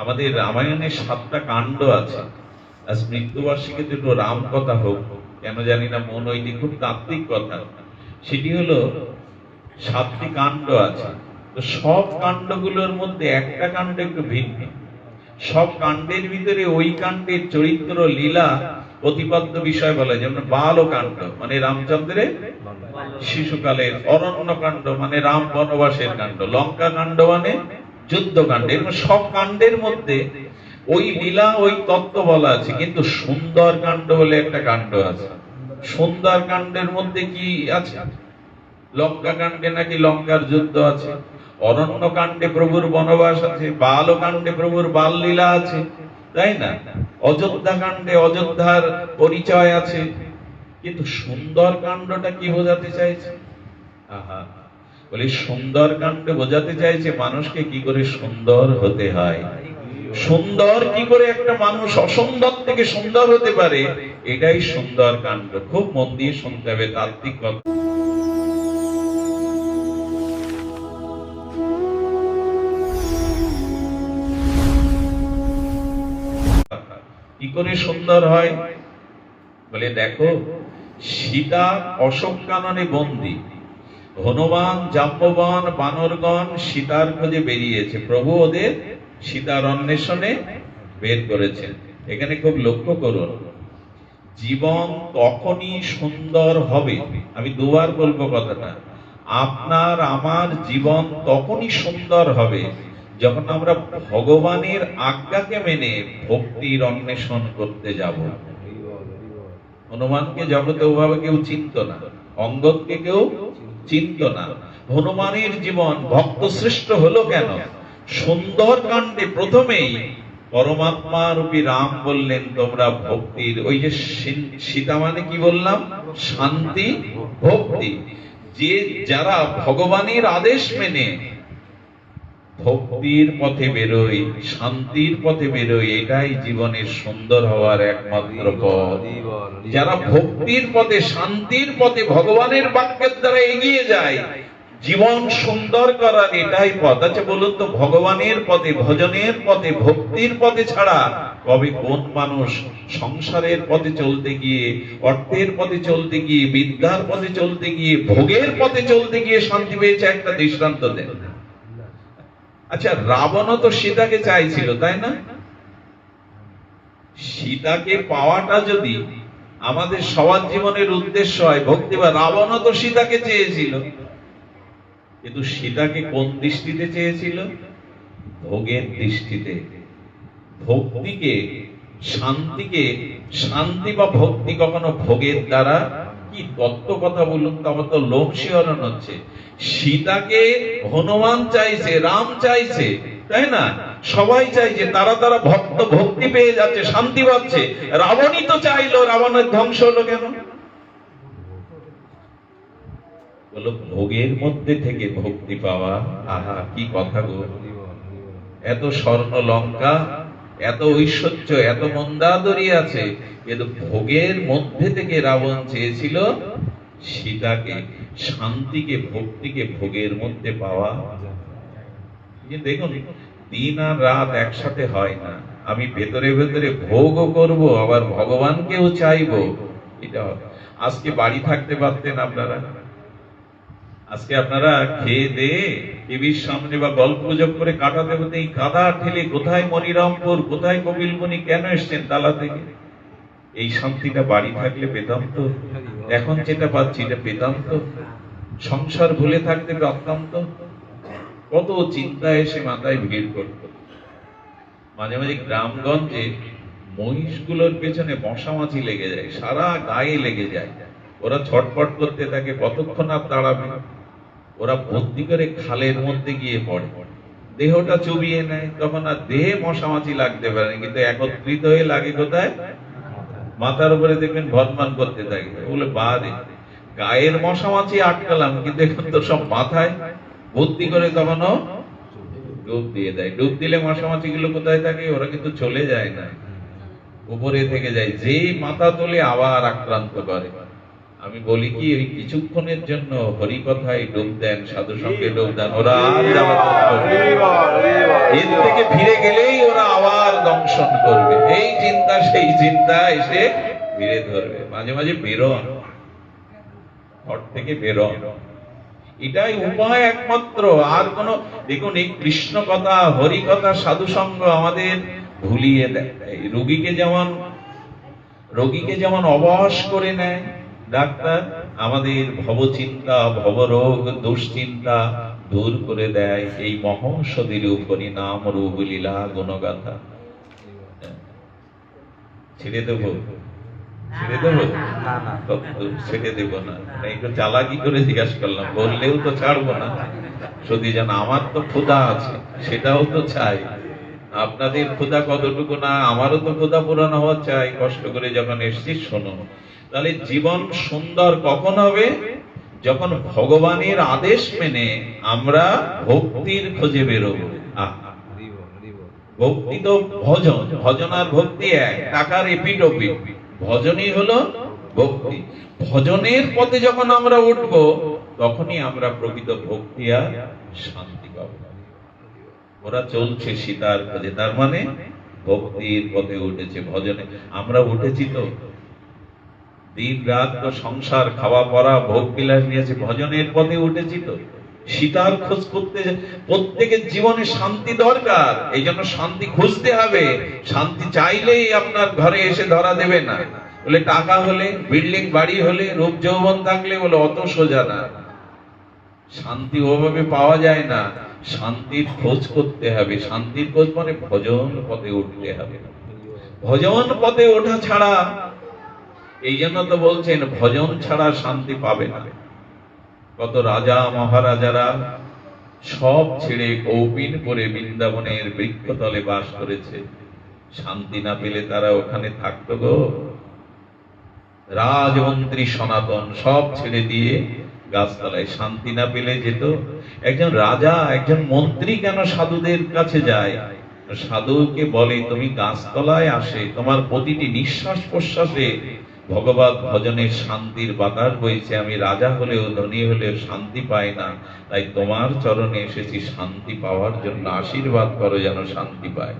আমাদের রামায়ণে 7টা কাণ্ড আছে। আজ মৃত্যুবার্ষিকীতে একটু রাম কথা হোক, কেন জানি না মন ওই দিকে, খুব তাত্ত্বিক কথা। সেটি হলো 7টি কাণ্ড আছে। তো সব কাণ্ডগুলোর মধ্যে একটা কাণ্ড একটু ভিন্ন। সব কাণ্ডের ভিতরে ওই কাণ্ডের চরিত্র লীলা প্রতিপাদ্য বিষয় বলা, যেমন বালকাণ্ড মানে রামচন্দ্রের শিশুকালের, অরণ্যকাণ্ড মানে রাম বনবাসের কাণ্ড, লঙ্কা কাণ্ড মানে যুদ্ধকাণ্ড। এরকম সব কাণ্ডের মধ্যে ওই লীলা ওই তত্ত্ব বলা আছে। কিন্তু সুন্দর কাণ্ড বলে একটা কাণ্ড আছে। সুন্দর কাণ্ডের মধ্যে কি আছে? লঙ্কা কাণ্ডে নাকি লঙ্কার যুদ্ধ আছে, অরণ্য কাণ্ডে প্রভুর বনবাস আছে, বাল কাণ্ডে প্রভুর বাল লীলা আছে, তাই না? অযোধ্যা কাণ্ডে অযোধ্যার পরিচয় আছে। কিন্তু সুন্দর কাণ্ডটা কি বোঝাতে চাইছে? আহা, বলি সুন্দর কাণ্ড বোঝাতে চাইছে মানুষকে কি করে সুন্দর হতে হয়, সুন্দর কি করে একটা মানুষ অসুন্দর থেকে সুন্দর হতে পারে, এটাই সুন্দর কাণ্ড। খুব মন দিয়ে শুনতে হবে, তাত্ত্বিক কথা। কি করে সুন্দর হয় বলে, দেখো, সীতা অশোক কাননে বন্দী, হনুমান জাম্ববান বানরগণ সীতার খোঁজে বেরিয়েছে, প্রভু ওদের সীতার অন্বেষণে বের করেছেন। এখানে খুব লক্ষ্য করুন, জীবন তখনই সুন্দর হবে, আমি দুবার বলবো কথাটা, আপনার আমার জীবন তখনই সুন্দর হবে যখন আমরা ভগবানের আজ্ঞাকে মেনে ভক্তির অন্বেষণ করতে যাব। হনুমানকে জগতে ওভাবে কেউ চিনত না, অঙ্গদকে কেউ চিনত না। হনুমানের জীবন ভক্ত শ্রেষ্ঠ হলো কেন? সুন্দর কাণ্ডে প্রথমেই পরমাত্মা রূপী রাম বললেন, তোমরা ভক্তির, ওই যে সীতা মানে কি বললাম, শান্তি ভক্তি, যে যারা ভগবানের আদেশ মেনে ভক্তির পথে বেরোয়, শান্তির পথে বেরোয়, এটাই জীবনের সুন্দর হওয়ার একমাত্র পথ। যারা ভক্তির পথে, শান্তির পথে, ভগবানের বাক্যের দ্বারা এগিয়ে যায়, জীবন সুন্দর করার এটাই পথ। আচ্ছা বলুন তো, ভগবানের পথে, ভজনের পথে, ভক্তির পথে ছাড়া কবে কোন মানুষ সংসারের পথে চলতে গিয়ে, অর্থের পথে চলতে গিয়ে, বিদ্যার পথে চলতে গিয়ে, ভোগের পথে চলতে গিয়ে শান্তি পেয়েছে? একটা দৃষ্টান্ত দেন। আচ্ছা, রাবণও তো সীতাকে চাইছিল, তাই না? সীতাকে পাওয়াটা যদি আমাদের সবার জীবনের উদ্দেশ্য হয় ভক্তি, বা রাবণও তো সীতাকে চেয়েছিল, কিন্তু সীতাকে কোন দৃষ্টিতে চেয়েছিল? ভোগের দৃষ্টিতে। ভক্তিকে, শান্তিকে, শান্তি বা ভক্তি কখনো ভোগের দ্বারা, কি তত্ত্ব কথা বলুন তো, আমার তো লোভ শিহরণ হচ্ছে। সীতাকে হনুমান চাইছে, রাম চাইছে, তাই না? সবাই চাইছে, তারা তারা ভক্ত ভক্তি পেয়ে যাচ্ছে, শান্তি পাচ্ছে। রাবণই তো চাইলো, রাবণের ধ্বংস হলো কেন? বলো, ভোগের মধ্যে থেকে ভক্তি পাওয়া। আহা, কি কথা গো! এত স্বর্ণ লঙ্কা, এত ঐশ্বর্য, এত মন্দাদরি আছে, কিন্তু ভোগের মধ্যে থেকে রাবণ চেয়েছিল সীতাকে, শান্তিকে, ভক্তিকে ভোগের মধ্যে পাওয়া। দেখুন, দিন আর রাত একসাথে হয় না। আমি ভেতরে ভেতরে ভোগও করব, আবার ভগবানকেও চাইবো, এটা হবে। আজকে বাড়ি থাকতে পারতেন আপনারা, আজকে আপনারা খেয়ে দিয়ে টিভির সামনে বা গল্প গুজব করে কাটাতে হতে, এই কাদা ঠেলে কোথায় মনিরামপুর, কোথায় কপিলমুনি, কেন এসছেন তালা থেকে? এই শান্তিটা বাড়ি থাকলে পেতাম তো। এখন যেটা পাচ্ছি এটা পেতাম তো। সংসার ভুলে থাকতে পারতাম তো। কত চিন্তা এসে মাথায় ভিড় করত। মাঝে মাঝে গ্রামগঞ্জে মহিষগুলোর পেছনে মশা মাছি লেগে যায়, সারা গায়ে লেগে যায়। ওরা ছটপট করতে থাকে, কতক্ষণ আর তাড়াবে? ওরা বুদ্ধি করে খালের মধ্যে গিয়ে পড়ে, দেহটা চুবিয়ে নেয়, তখন আর দেহে মশা মাছি লাগতে পারে, কিন্তু একত্রিত হয়ে লাগে কোথায়? মাথার উপরে দেখবেন ভরমান করতে থাকে। বলে, বারে গায়ের মশা মাছি আটকালাম, কিন্তু এখন তো সব মাথায়। বুদ্ধি করে তখনও ডুব দিয়ে দেয়। ডুব দিলে মশা মাছি গুলো কোথায় থাকে? ওরা কিন্তু চলে যায় না, উপরে থেকে যায়। যেই মাথা তোলে আবার আক্রান্ত করে। আমি বলি কি, ওই কিছুক্ষণের জন্য হরি কথায় ডুব দেন, সাধু সঙ্গে ডুব দেন, ওরা আর এর থেকে ফিরে গেলেই ওরা দংশন করবে, এই চিন্তা সেই চিন্তা এসে ভিড়ে ধরবে। মাঝে মাঝে বেরোন, ঘর থেকে বেরোন, এটাই উপায় একমাত্র। আর কোন, দেখুন এই কৃষ্ণ কথা, হরি কথা, সাধু সঙ্গ আমাদের ভুলিয়ে দেয়। রোগীকে যেমন অবশ করে নেয় ডাক্তার, আমাদের ভবচিন্তা, ভবরোগ, দুশ্চিন্তা দূর করে দেয় এই মহৌষধির উপরি নাম রূপ লীলা গুণগাথা। ছেড়ে দেবো? ছেড়ে দেবো না, একটু চালাকি করে জিজ্ঞাসা করলাম, বললেও তো ছাড়বো না। যদি যেন আমার তো ক্ষুধা আছে, সেটাও তো চাই। আপনাদের ক্ষুধা কতটুকু না, আমারও তো ক্ষুধা পূরণ হওয়া চাই। কষ্ট করে যখন এসছি শুনুন। তাহলে জীবন সুন্দর কখন হবে? যখন ভগবানের আদেশ মেনে আমরা ভক্তির খোঁজে বেরোবো। ভক্তি তো ভজন, ভজন আর ভক্তি এক, টাকার এপিটোপি। ভজনই হলো ভক্তি। ভজনের পথে যখন আমরা উঠবো, তখনই আমরা প্রকৃত ভক্তি আর শান্তি পাবো। ওরা চলছে সীতার খোঁজে, তার মানে ভক্তির পথে উঠেছে, ভজনে। আমরা উঠেছি তো, দিন রাত তো সংসার, খাওয়া পড়া, ভোগ বিলাস নিয়েছে, ভজনের পথে উঠেছি তো। সীতার খোঁজ করতে প্রত্যেকের জীবনে শান্তি দরকার, এই জন্য শান্তি খুঁজতে হবে। শান্তি চাইলেই আপনার ঘরে এসে ধরা দেবে না। বলে টাকা হলে, বিল্ডিং বাড়ি হলে, রূপ যৌবন থাকলে, বলে অত সোজা না। শান্তি ওভাবে পাওয়া যায় না, শান্তির খোঁজ করতে হবে। শান্তির খোঁজ মানে ভজন পথে উঠতে হবে। ভজন পথে ওঠা ছাড়া, এই জন্য তো বলছেন ভজন ছাড়া শান্তি পাবে না। কত রাজা মহারাজারা সব ছেড়ে কৌপিন করে বৃন্দাবনের বৃক্ষতলে বাস করেছে, শান্তি না পেলে তারা ওখানে থাকতো গো। রাজমন্ত্রী সনাতন সব ছেড়ে দিয়ে গাছতলায়, শান্তি না পেলে যেত। একজন রাজা, একজন মন্ত্রী কেন সাধুদের কাছে যায়? সাধুকে বলে, তুমি গাছতলায় আসে, তোমার প্রতিটি নিঃশ্বাস প্রশ্বাসে ভগবত ভজনের শান্তির বাতাস বইছে। আমি রাজা হলেও ধনী হলেও শান্তি পাই না, তাই তোমার চরণে এসেছি শান্তি পাওয়ার জন্য, আশীর্বাদ করো যেন শান্তি পায়।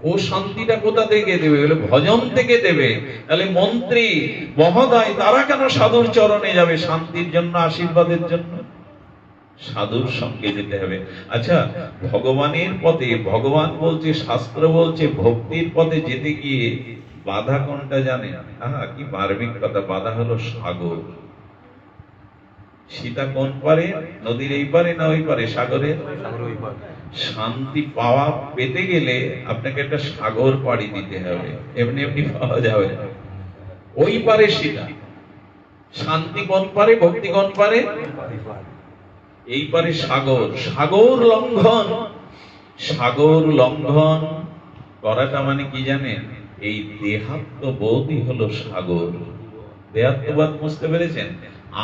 ও শান্তিটা কোথা থেকে দেবে? বলে ভজন থেকে দেবে। তাহলে মন্ত্রী মহোদয় তারা কেন সাধুর চরণে যাবে? শান্তির জন্য, আশীর্বাদের জন্য। সাধুর সঙ্গে যেতে হবে। আচ্ছা, ভগবানের পথে, ভগবান বলছে, শাস্ত্র বলছে, ভক্তির পথে যেতে গিয়ে বাধা কোনটা জানেন? কি মার্মিক কথা! বাধা হলো সাগর। সীতা কোন পারে? নদীর এই পারে না ওই পারে? সাগরের। শান্তি পাওয়া পেতে গেলে আপনাকে একটা সাগর পাড়ি দিতে হবে, এমনি এমনি পাওয়া যাবে না। ওই পারে সীতা। শান্তি কোন পারে? ভক্তি কোন পারে? এই পারে সাগর। সাগর লঙ্ঘন, সাগর লঙ্ঘন করাটা মানে কি জানেন? এই দেহাত্মবোধই হলো সাগর। দেহাত্মবাদ বুঝতে পেরেছেন?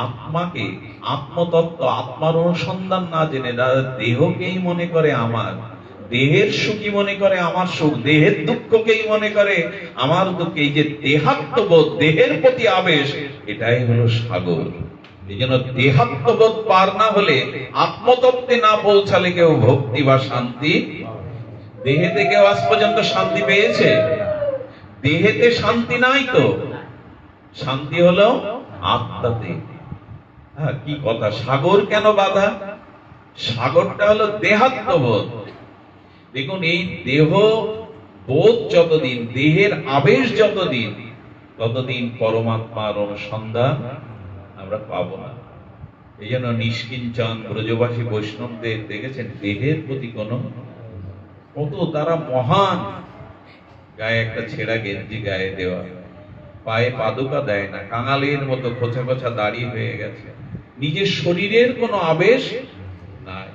আত্মাকে, আত্মতত্ত্ব, আত্মার অনুসন্ধান না জেনে দেহকেই মনে করে আমার, দেহের সুখী মনে করে আমার সুখ, দেহের দুঃখকেই মনে করে আমার দুঃখ। এই যে দেহাত্মবোধ, দেহের প্রতি আবেশ, এটাই হলো সাগর। এই জন্য দেহাত্মবোধ পার না হলে, আত্মতত্ত্বে না পৌঁছালে কেউ ভক্তি বা শান্তি। দেহেতে কেউ আজ পর্যন্ত শান্তি পেয়েছে? দেহেতে শান্তি নাই তো, শান্তি হলো আত্মাতে। কি কথা! সাগর কেন বাধা? সাগরটা হলো দেহাত্মবোধ। দেখুন, এই দেহ বোধ যতদিন, দেহের আবেশ যতদিন, ততদিন পরমাত্মার অনুসন্ধান আমরা পাবো না। এই জন্য নিষ্কিঞ্চন ব্রজবাসী বৈষ্ণবদের দেখেছেন, দেহের প্রতি কত তারা মহান। গায়ে একটা ছেঁড়া গেঞ্জি গায়ে দেওয়া, পায়ে পাদুকা দেয় না, কাঙালের মতো খোঁচা খোঁচা দাড়ি হয়ে গেছে, নিজের শরীরের কোনো আবেশ নাই।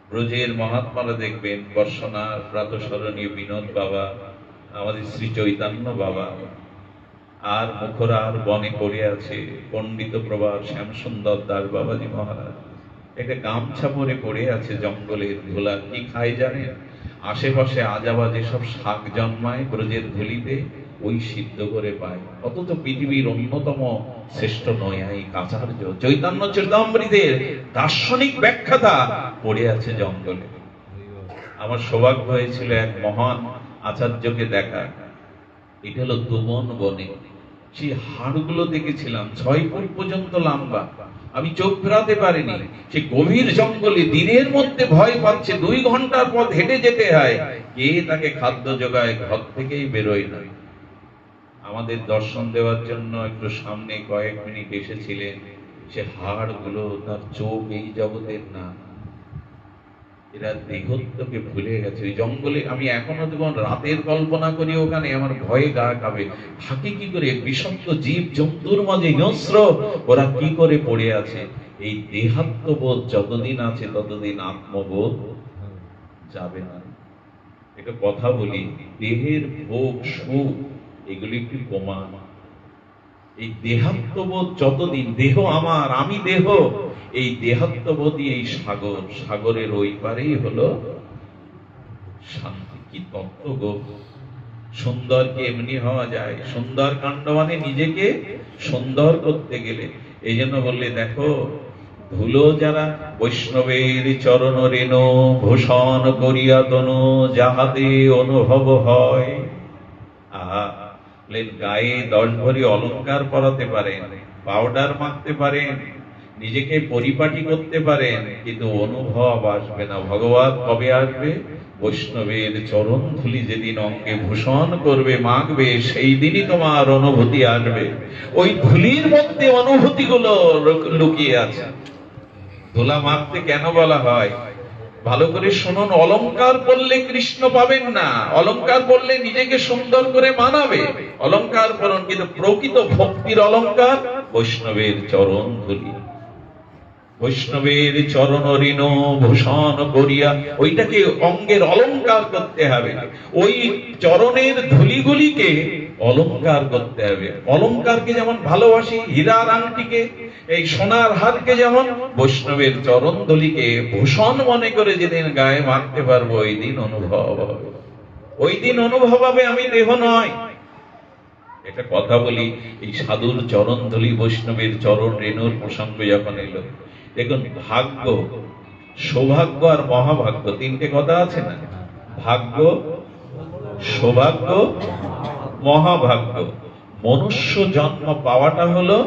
ব্রজের মহাত্মারা দেখবেন, বর্ষনার প্রাতঃস্মরণীয় বিনোদ বাবা, আমাদের শ্রী চৈতন্য বাবা, আর মুখরার বনে পড়ে আছে পণ্ডিত প্রভার শ্যামসুন্দর দাস বাবাজি মহারাজ, একটা গামছা পরে পড়ে আছে জঙ্গলের ধুলা। কি খায় জানেন? আশেপাশে আজাবাজে সব শাক জন্মায় ব্রজের ধুলিতে, ওই সিদ্ধ করে পায়। অথচ পৃথিবীর অন্যতম শ্রেষ্ঠ নৈয়ায়িক আচার্য চৈতন্য চরিতামৃতের দার্শনিক ব্যাখ্যাতা পড়ে আছে জঙ্গলে। আমার সৌভাগ্য হয়েছিল এক মহান আচার্যকে দেখা। এটা হলো দুমন বনে, সেই হাড়গুলো দেখেছিলাম 6 ফুট পর্যন্ত লম্বা। আমি চোখ ফেরাতে পারিনি। সে গভীর জঙ্গলে দিনের মধ্যে ভয় পাচ্ছে, 2 ঘন্টার পথ হেঁটে যেতে হয়। কে তাকে খাদ্য যোগায়? ঘর থেকেই বেরোয় না। আমাদের দর্শন দেওয়ার জন্য একটু সামনে কয়েক মিনিট এসেছিলেন। সে হাড়গুলো, তার চোখ এই জগতের না। এরা দেহত্বকে ভুলে গেছে। ওই জঙ্গলে আমি এখনো যখন রাতের কল্পনা করি, ওখানে আমার ভয়ে গা কাঁপে। থাকে কি করে বিষাক্ত জীব জন্তুর মাঝে হিংস্র, ওরা কি করে পড়ে আছে? এই দেহাত্মবোধ যতদিন আছে ততদিন আত্মবোধ যাবে না। একটা কথা বলি, দেহের ভোগ সুখ এগুলি একটু কমান। এই দেহাত্মবোধ যতদিন, দেহ আমার, আমি দেহ, এই দেহাত্মবোধই এই সাগর, সাগরের ওই পারেই হলো শান্তি। কি তত্ত্ব গো! সুন্দর কি এমনি হওয়া যায়? সুন্দর কাণ্ড মানে নিজেকে সুন্দর করতে গেলে। এই জন্য বললে দেখো, ধুলো যারা বৈষ্ণবের চরণ রেণু ভূষণ করিয়া তনু যাহাতে অনুভব হয়। আহা, গায়ে 10 ভরি অলংকার পরাতে পারেন, পাউডার মাখতে পারেন, নিজেকে পরিপাটি করতে পারেন, কিন্তু অনুভব আসবে না। ভগবান কবে আসবে? বৈষ্ণবের চরণ ধুলি যেদিন অঙ্গে ভূষণ করবে, মাখবে, সেই দিনই তোমার অনুভূতি আসবে। ওই ধুলির মধ্যে অনুভূতি গুলো লুকিয়ে আছে। ধুলা মাখতে কেন বলা হয়? ভালো করে শুনুন, অলংকার পরলে কৃষ্ণ পাবেন না। অলংকার পরলে নিজেকে সুন্দর করে মানাবে, অলংকার পরন, কিন্তু প্রকৃত ভক্তির অলংকার বৈষ্ণবের চরণ ধুলি। বৈষ্ণবের চরণ ঋণ ভূষণ করিয়া, ওইটাকে অঙ্গের অলংকার করতে হবে। ওই চরণের ধুলিগুলিকে অলংকার করতে হবে। অলংকারকে যেমন ভালোবাসি, হীরার আংটিকে, এই সোনার হারকে, যেমন বৈষ্ণবের চরণ ধুলিকে ভূষণ মনে করে যেদিন গায়ে মাখতে পারবো, ওই দিন অনুভব হবে। ওই দিন অনুভব হবে আমি দেহ নয়। একটা কথা বলি, এই সাধুর চরণ ধুলি, বৈষ্ণবের চরণ রেণুর প্রসঙ্গ যখন এলো, দেখুন, ভাগ্য, সৌভাগ্য আর মহাভাগ্য, 3টে কথা আছে না? ভাগ্য, সৌভাগ্য, মহাভাগ্য। মনুষ্য জন্ম পাওয়াটা হলো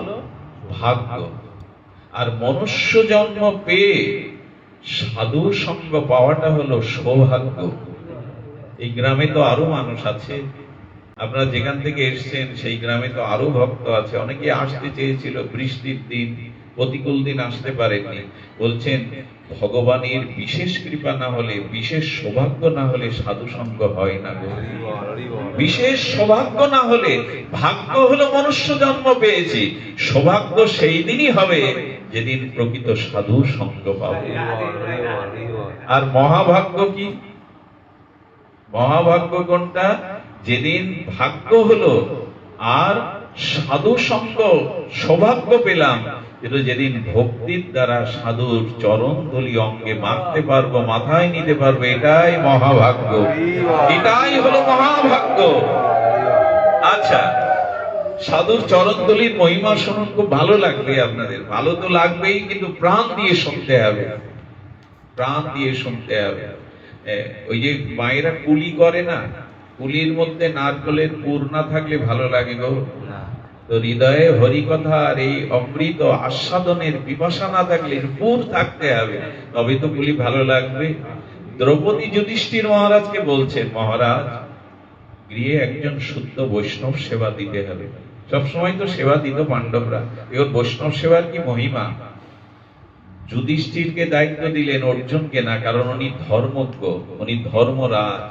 ভাগ্য, আর মনুষ্য জন্ম পেয়ে সাধু সঙ্গ পাওয়াটা হলো সৌভাগ্য। এই গ্রামে তো আরো মানুষ আছে, আপনারা যেখান থেকে এসছেন সেই গ্রামে তো আরো ভক্ত আছে। অনেকে আসতে চেয়েছিল, বৃষ্টির দিন, প্রতিকূল দিন আসতে পারেননি। বলছেন ভগবানের বিশেষ কৃপা না হলে, বিশেষ সৌভাগ্য না হলে সাধু সঙ্গ হয় না গো। বিশেষ সৌভাগ্য না হলে, ভাগ্য হলো মনুষ্য জন্ম পেয়েছি, সৌভাগ্য সেই দিনই হবে যেদিন প্রকৃত সাধু সঙ্গ পাবো। আর মহাভাগ্য কি? মহাভাগ্য কোনটা? যেদিন ভাগ্য হলো আর সাধু সঙ্গ সৌভাগ্য পেলাম, কিন্তু যেদিন ভক্তির দ্বারা সাধুর চরণ ধুলি অঙ্গে মাখতে পারবো, মাথায় নিতে পারবো, এটাই মহাভাগ্য, এটাই হলো মহাভাগ্য। আচ্ছা, সাধুর চরণ ধুলির মহিমা শুনুন, খুব ভালো লাগবে আপনাদের। ভালো তো লাগবেই, কিন্তু প্রাণ দিয়ে শুনতে হবে, প্রাণ দিয়ে শুনতে হবে। ওই যে মায়েরা কুলি করে না, কুলির মধ্যে নারকেলের পুর না থাকলে ভালো লাগে গো। তো হৃদয়ে হরিকথা আর এই অমৃত আস্বাদনের পিপাসা না থাকলে পুর থাকতে হবে, তবে তো কুলি ভালো লাগবে। দ্রৌপদী যুধিষ্ঠির মহারাজকে বলছেন, মহারাজ, গৃহে একজন শুদ্ধ বৈষ্ণব সেবা দিতে হবে। সবসময় তো সেবা দিত পাণ্ডবরা, এবার বৈষ্ণব সেবার কি মহিমা। যুধিষ্ঠিরকে দায়িত্ব দিলেন, অর্জুনকে না, কারণ উনি ধর্মজ্ঞ, উনি ধর্মরাজ।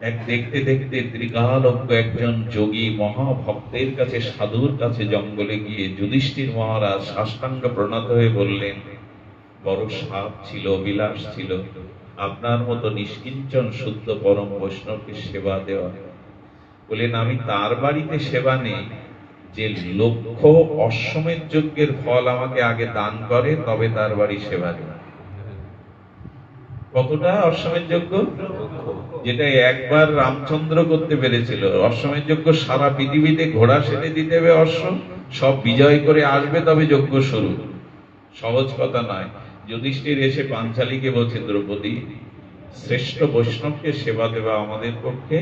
এক দেখতে দেখতে ত্রিকালজ্ঞ একজন যোগী মহাভক্তের কাছে, সাধুর কাছে জঙ্গলে গিয়ে যুধিষ্ঠির মহারাজ সাষ্টাঙ্গ প্রণত হয়ে বললেন, বড় সাপ ছিল, বিলাস ছিল, আপনার মতো নিষ্কিঞ্চন শুদ্ধ পরম বৈষ্ণবকে সেবা দেওয়া। বলেন, আমি তার বাড়িতে সেবা নেই যে লক্ষ্য অশ্বমেধ যজ্ঞের ফল আমাকে আগে দান করে, তবে তার বাড়ি সেবা দেয়। কতটা অশ্বমেধ যজ্ঞ? যেটা একবার রামচন্দ্র করতে পেরেছিল। অশ্বমেধ যজ্ঞ সারা পৃথিবীতে ঘোড়া সেরে দিতে হবে, অশ্ব সব বিজয় করে আসবে, তবে যজ্ঞ শুরু। সহজ কথা নয়। যুধিষ্ঠির এসে পাঞ্চালীকে বলছে, দ্রৌপদী, শ্রেষ্ঠ বৈষ্ণবকে সেবা দেওয়া আমাদের পক্ষে,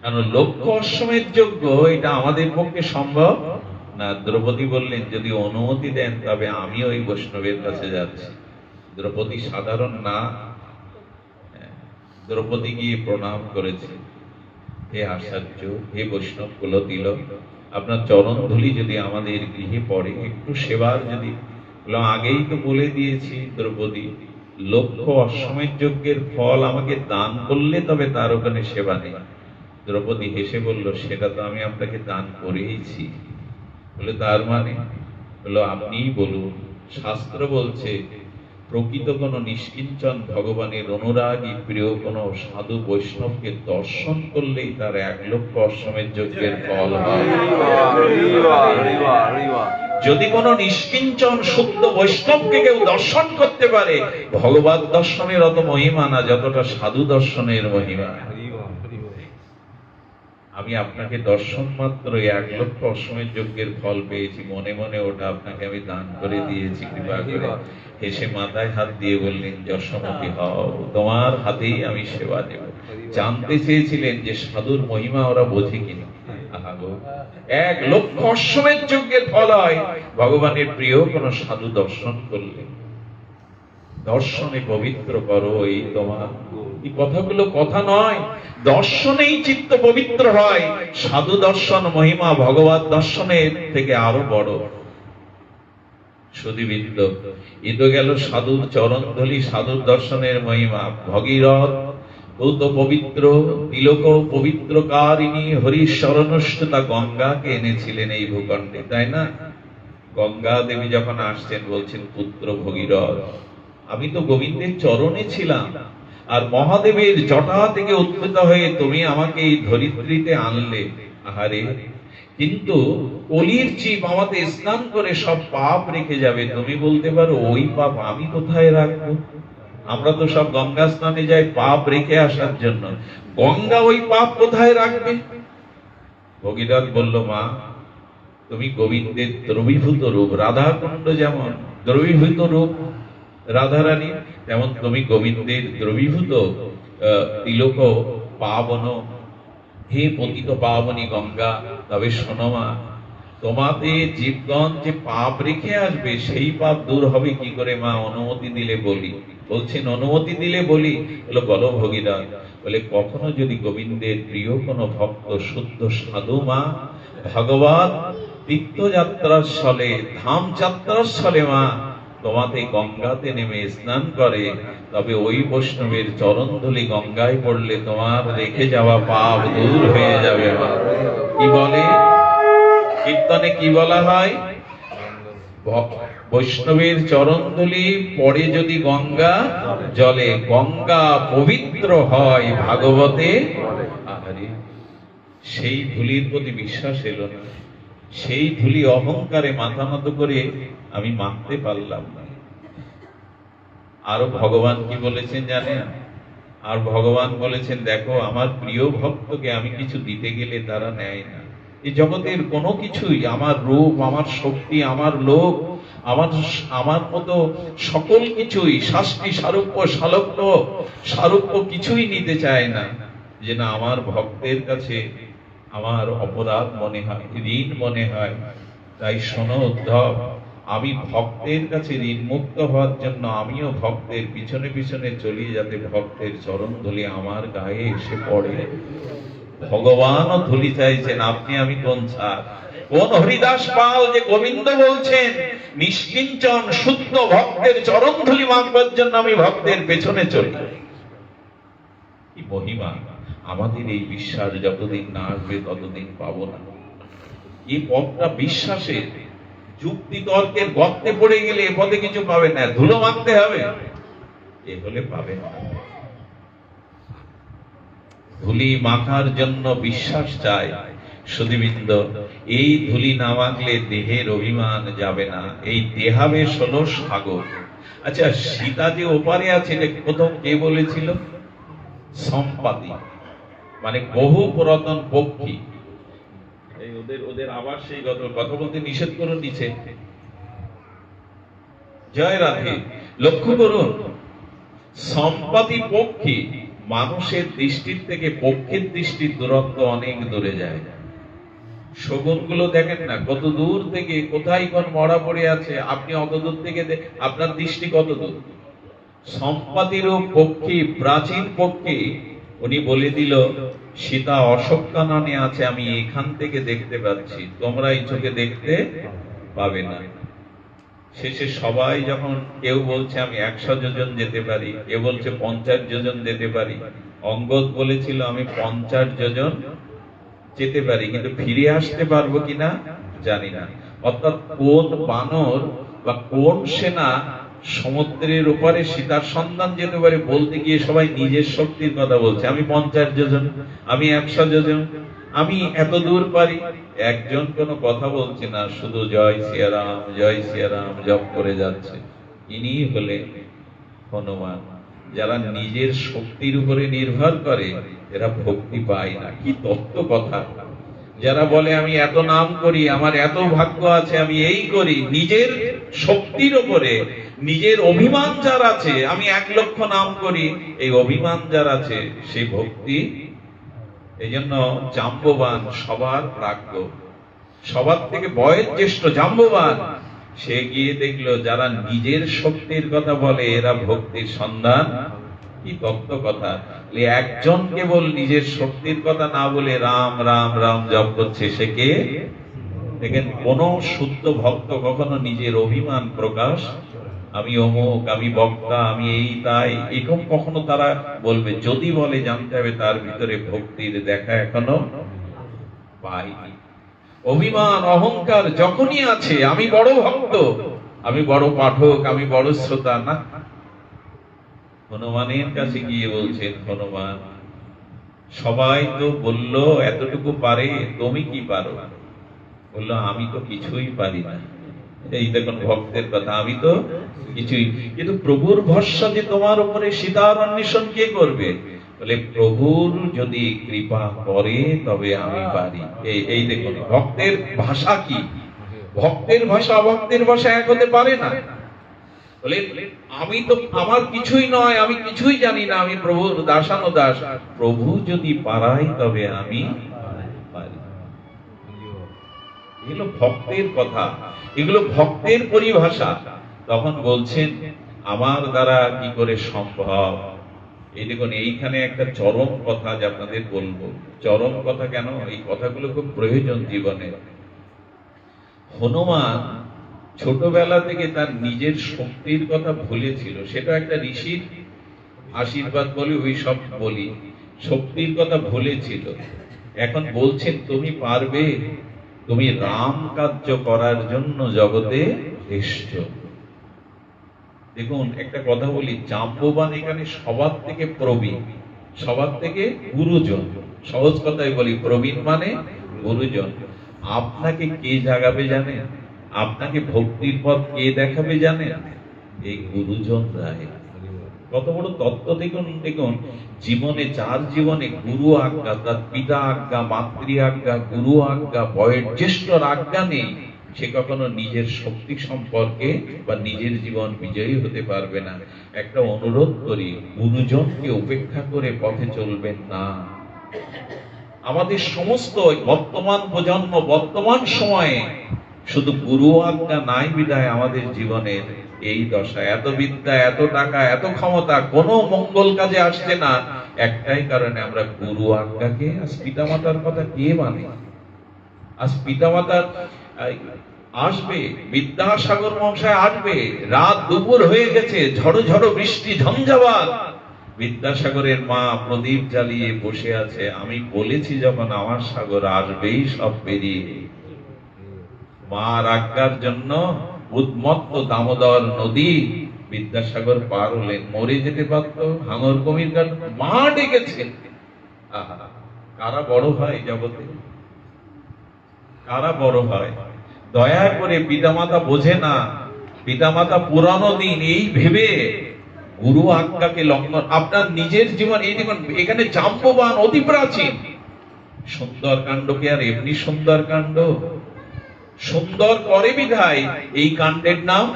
কারণ লক্ষ্য অশ্বমেধ যজ্ঞ এটা আমাদের পক্ষে সম্ভব না। দ্রৌপদী বললেন যদি অনুমতি দেন তবে আমি ওই বৈষ্ণবের কাছে যাচ্ছি। দ্রৌপদী সাধারণ না, দ্রৌপদী গিয়ে প্রণাম করেছে, হে আচার্য, হে বৈষ্ণব কুলতিল, আপনার চরণ ধুলি যদি আমাদের গৃহে পড়ে, একটু সেবার যদি। আগেই তো বলে দিয়েছি দ্রৌপদী, লক্ষ্য অশ্বমেধ যজ্ঞের ফল আমাকে দান করলে তবে তার ওখানে সেবা নেই। দ্রৌপদী হেসে বলল, সেটা তো আমি আপনাকে দান করেইছি। বলে তার মানে? বললো আপনিই বলুন। শাস্ত্র বলছে প্রকৃত কোন নিষ্কিঞ্চন ভগবানের অনুরাগী প্রিয় কোন সাধু বৈষ্ণবকে দর্শন করলেই তার 1 লক্ষ অশ্বমেধ যজ্ঞের ফল হয়। যদি কোন নিষ্কিঞ্চন শুদ্ধ বৈষ্ণবকে কেউ দর্শন করতে পারে, ভগবত দর্শনের অত মহিমা না যতটা সাধু দর্শনের মহিমা। আমি আপনাকে দর্শন মাত্র 1 লক্ষ অশ্বমেধ যজ্ঞের ফল পেয়েছি, মনে মনে ওটা আপনাকে আমি দান করে দিয়েছি কৃপা করে। হেসে মাথায় হাত দিয়ে বললেন, যশোমতী হও, তোমার হাতেই আমি সেবা দেব। জানতে চেয়েছিলেন যে সাধুর মহিমা ওরা বোঝে কিনা। 1 লক্ষ অশ্বমেধ যজ্ঞের ফল হয় ভগবানের প্রিয় কোন সাধু দর্শন করলে। দর্শনে পবিত্র করো, এই তোমার। এই কথাগুলো কথা নয়, দর্শনেই চিত্ত পবিত্র হয়। সাধু দর্শন মহিমা ভগবত দর্শনের থেকে আরো বড়। সুধীবৃন্দ, এ তো গেল সাধুর চরণ ধুলি, সাধুর দর্শনের মহিমা। ভগীরথ ভূত পবিত্র, তিলক পবিত্র কারিণী হরিশরণষ্ঠতা গঙ্গাকে এনেছিলেন এই ভূখণ্ডে, তাই না? গঙ্গা দেবী যখন আসছেন বলছেন, পুত্র ভগীরথ, আমি তো গোবিন্দের চরণে ছিলাম, আর মহাদেবের জটা থেকে উৎপন্ন হয়ে তুমি আমাকে এই ধরিত্রীতে আনলে। আহারে, কিন্তু কলির জীব আমাতে স্নান করে সব পাপ রেখে যাবে। তুমি বলতে পারো ওই পাপ আমি কোথায় রাখবো? আমরা তো সব গঙ্গা স্নানে যাই পাপ রেখে আসার জন্য, গঙ্গা ওই পাপ কোথায় রাখবে? ভগীরথ বলল, মা, তুমি গোবিন্দের দ্রবীভূত রূপ, রাধাকুণ্ড যেমন দ্রবীভূত রূপ রাধারানী, তেমন তুমি গোবিন্দের দ্রবীভূত তিলক পাবন। হে পতিত পাবনী গঙ্গা, তবে শোনো মা, তোমাতে জীবগণ যে পাপ রেখে আসবে সেই পাপ দূর হবে কি করে মা? অনুমতি দিলে বলি। বলছেন অনুমতি দিলে বলি। বলো ভগীরথ। বলে কখনো যদি গোবিন্দের প্রিয় কোন ভক্ত শুদ্ধ সাধু মা ভগবত তীর্থযাত্রার স্থলে, ধাম যাত্রার স্থলে মা তোমাতে গঙ্গাতে নেমে স্নান করে, তবে ওই বৈষ্ণবের চরণ ধুলি গঙ্গায় পড়লে তোমার রেখে যাওয়া পাপ দূর হয়ে যাবে মা। কি বলে কীর্তনে? কি বলা হয়? বৈষ্ণবের চরণ ধুলি পড়ে যদি গঙ্গা জলে, গঙ্গা পবিত্র হয় ভাগবতে। আহারে, সেই ধুলির প্রতি বিশ্বাস এলো না। সেই ধুলি অহংকারে মাথা নত করে আমি মানতে পারলাম না। আরো ভগবান কি বলেছেন জানেন? আর ভগবান বলেছেন, দেখো আমার প্রিয় ভক্তকে আমি কিছু দিতে গেলে তারা নেয় না। এই জগতের কোনো কিছুই, আমার রূপ, আমার শক্তি, আমার লোক, আমার মতো সকল কিছুই, শাস্তি সারূপ্য সালক্য সারূপ্য কিছুই নিতে চায় না। যে না, আমার ভক্তের কাছে আমার অপরাধ মনে হয়, ঋণ মনে হয়। তাই শোনো উদ্ধব, আমি ভক্তের কাছে ঋণ মুক্ত হওয়ার জন্য আমিও ভক্তের পিছনে পিছনে চলি, যাতে ভক্তের চরণ ধুলি আমার গায়ে এসে পড়ে। ভগবানও ধুলি চাইছেন, আপনি আমি কোন ছাড়? কোন হরিদাস পাল যে গোবিন্দ বলছেন নিষ্কিঞ্চন শুদ্ধ ভক্তের চরণ ধুলি মাখবার জন্য আমি ভক্তের পেছনে চলি। কি মহিমা! আমাদের এই বিশ্বাস যতদিন না আসবে ততদিন পাবো না। এই পথটা বিশ্বাসের, যুক্তি তর্কের গর্তে পড়ে গেলে এ পথে কিছু পাবে না, ধুলো মাখতে হবে, এ হলে পাবে না। ধুলি মাখার জন্য বিশ্বাস চাই। সুধীবৃন্দ, এই ধুলি না মাখলে দেহের অভিমান যাবে না। এই দেহাবেশ হলো সাগর। আচ্ছা, সীতা যে ওপারে আছে এটা প্রথম কে বলেছিল? সম্পাদী, মানে বহু পুরাতন পক্ষী। এই ওদের আবার সেই কথা বলতে নিষেধ করে দিচ্ছে। জয় রাধে। লক্ষ্য করুন, সম্পাতি পক্ষী, মানুষের দৃষ্টির থেকে পক্ষীর দৃষ্টির দূরত্ব অনেক দূরে যায়। শগুনগুলো দেখেন না কত দূর থেকে, কোথায় কোন মরা পড়ে আছে, আপনি অত দূর থেকে আপনার দৃষ্টি কত দূর। সম্পাতিরও পক্ষী, প্রাচীন পক্ষী, উনি বলে দিল সীতা অশোক কাননে আছে, আমি এখান থেকে দেখতে পাচ্ছি, তোমরা এই চোখে দেখতে পাবে না। শেষে সবাই যখন, কেউ বলছে আমি 100 যোজন যেতে পারি, কেউ বলছে 50 যোজন যেতে পারি, অঙ্গদ বলেছিল আমি 50 যোজন যেতে পারি, কিন্তু ফিরে আসতে পারবো কিনা জানি না। অর্থাৎ কোন বানর বা কোন সেনা সমুদ্রের উপরে সীতার সন্ধান যেতে পারে, বলতে গিয়ে সবাই নিজের শক্তির কথা বলছে, আমি 50 যোজন, আমি 100 যোজন, আমি এত দূর পারি। একজন কোনো কথা বলছে না, শুধু জয় সিয়ারাম জয় সিয়ারাম জপ করে যাচ্ছে। ইনি হলেন হনুমান। যারা নিজের শক্তির উপরে নির্ভর করে এরা ভক্তি পায় না। কি তত্ত্ব কথা! যারা বলে আমি এত নাম করি, আমার এত ভাগ্য আছে, আমি এই করি, নিজের শক্তির উপরে নিজের অভিমান যার আছে, আমি 1 লক্ষ নাম করি, এই অভিমান যার আছে সেই ভক্তি। এই জন্য জাম্ববান সবার প্রাজ্ঞ, সবার থেকে বয়োজ্যেষ্ঠ জাম্ববান, সে গিয়ে দেখলো যারা নিজের শক্তির কথা বলে এরা ভক্তির সন্ধান। কি তত্ত্ব কথা! একজন কেবল নিজের শক্তির কথা না বলে রাম রাম রাম জপ করছে, সে কে? দেখেন, কোন শুদ্ধ ভক্ত কখনো নিজের অভিমান প্রকাশ, আমি অমুক, আমি বক্তা, আমি এই তাই, এরকম কখনো তারা বলবে, যদি বলে জানতে হবে তার ভিতরে ভক্তির দেখা এখনো পাইনি। অভিমান অহংকার যখনই আছে, আমি বড় ভক্ত, আমি বড় পাঠক, আমি বড় শ্রোতা, না। হনুমানের কাছে গিয়ে বলছেন, হনুমান সবাই তো বললো এতটুকু পারে, তুমি কি পারো? বললো আমি তো কিছুই পারি না। এই দেখুন ভক্তের কথা, আমি তো কিছুই, কিন্তু প্রভুর ভরসা যে তোমার উপরে, সীতার অন্বেষণ কে করবে? বলে প্রভুর যদি কৃপা করে তবে আমি পারি। এই দেখুন ভক্তের ভাষা কি! ভক্তের ভাষা অভক্তের ভাষা এক হতে পারে না। বলে আমি তো, আমার কিছুই নয়, আমি কিছুই জানি না, আমি প্রভুর দাসানুদাস, প্রভু যদি পারাই তবে আমি পারি। এগুলো ভক্তের কথা, এগুলো ভক্তের পরিভাষা। তখন বলছেন আমার দ্বারা কি করে সম্ভব? এই দেখুন, এইখানে একটা চরম কথা যে আপনাদের বলবো। চরম কথা কেন? এই কথাগুলো খুব প্রয়োজন জীবনে। হনুমান ছোটবেলা থেকে তার নিজের শক্তির কথা ভুলেছিল, সেটা একটা ঋষির আশীর্বাদ বলি, ওই সব বলি, শক্তির কথা ভুলেছিল। এখন বলছেন তুমি পারবে, তুমি রাম কার্য করার জন্য জগতে এসছো। দেখুন একটা কথা বলি, জাম্ববান এখানে সবার থেকে প্রবীণ, সবার থেকে গুরুজন। সহজ কথাই বলি, প্রবীণ মানে গুরুজন। আপনাকে কে জাগাবে জানেন? আপনাকে ভক্তির পথ কে দেখাবে জানেন? এই গুরুজন রায়। কত বড় তত্ত্ব দেখুন! দেখুন জীবনে, যার জীবনে গুরু আজ্ঞা, তার পিতা আজ্ঞা, মাতৃ আজ্ঞা, গুরু আজ্ঞা, বয়োজ্যেষ্ঠর আজ্ঞা নেই, সে কখনো নিজের শক্তি সম্পর্কে বা নিজের জীবন বিজয়ী হতে পারবে না। একটা অনুরোধ করি, গুরুজনকে উপেক্ষা করে পথে চলবেন না। আমাদের সমস্ত বর্তমান প্রজন্ম, বর্তমান সময়ে শুধু গুরু আজ্ঞা নাই বিদায় আমাদের জীবনের এই দশা। এত বিদ্যা, এত টাকা, এত ক্ষমতা কোনো মঙ্গল কাজে আসছে না, একটাই কারণে আমরা গুরু আজ্ঞাকে, আজ পিতামাতার কথা কে মানে? আজ পিতামাতার আসবে, বিদ্যাসাগর মহাশয় আসবে, রাত দুপুর হয়ে গেছে, ঝড়ো ঝড়ো বৃষ্টি, ঝঞ্ঝাবাত, বিদ্যাসাগরের মা প্রদীপ জ্বালিয়ে বসে আছে। আমি বলেছি যখন আমার সাগর আসবেই সব পেরিয়ে। মার আজ্ঞার জন্য উন্মত্ত দামোদর নদী বিদ্যাসাগর পার হলেন, মরে যেতে পারত, হাঙর কমির গান, মা ডেকেছে। কারা বড় হয় জগতে? কারা বড় হয়? দয়া করে, পিতামাতা বোঝে না, পিতামাতা পুরানো দিন এই ভেবে গুরু আজ্ঞাকে লঙ্ঘন। আপনার নিজের জীবন, এই দেখুন এখানে জাম্ববান অতি প্রাচীন। সুন্দর কাণ্ডকে আর এমনি সুন্দর কাণ্ড, সুন্দর করে বিধায় এই কাণ্ডের নাম